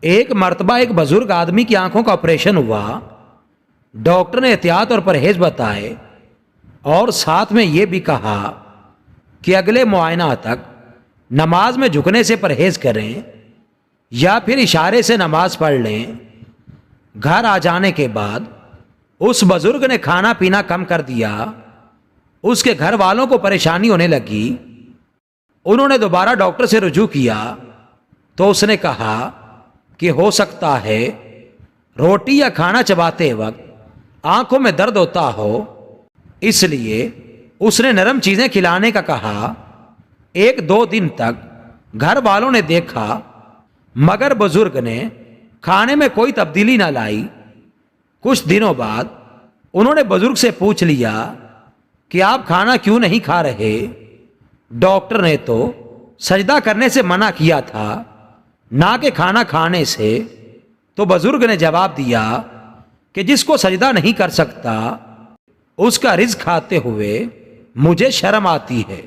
ایک مرتبہ ایک بزرگ آدمی کی آنکھوں کا آپریشن ہوا۔ ڈاکٹر نے احتیاط اور پرہیز بتائے اور ساتھ میں یہ بھی کہا کہ اگلے معائنہ تک نماز میں جھکنے سے پرہیز کریں یا پھر اشارے سے نماز پڑھ لیں۔ گھر آ جانے کے بعد اس بزرگ نے کھانا پینا کم کر دیا۔ اس کے گھر والوں کو پریشانی ہونے لگی۔ انہوں نے دوبارہ ڈاکٹر سے رجوع کیا تو اس نے کہا کہ ہو سکتا ہے روٹی یا کھانا چباتے وقت آنکھوں میں درد ہوتا ہو، اس لیے اس نے نرم چیزیں کھلانے کا کہا۔ 1-2 دن تک گھر والوں نے دیکھا مگر بزرگ نے کھانے میں کوئی تبدیلی نہ لائی۔ کچھ دنوں بعد انہوں نے بزرگ سے پوچھ لیا کہ آپ کھانا کیوں نہیں کھا رہے؟ ڈاکٹر نے تو سجدہ کرنے سے منع کیا تھا، نہ کہ کھانا کھانے سے۔ تو بزرگ نے جواب دیا کہ جس کو سجدہ نہیں کر سکتا اس کا رزق کھاتے ہوئے مجھے شرم آتی ہے۔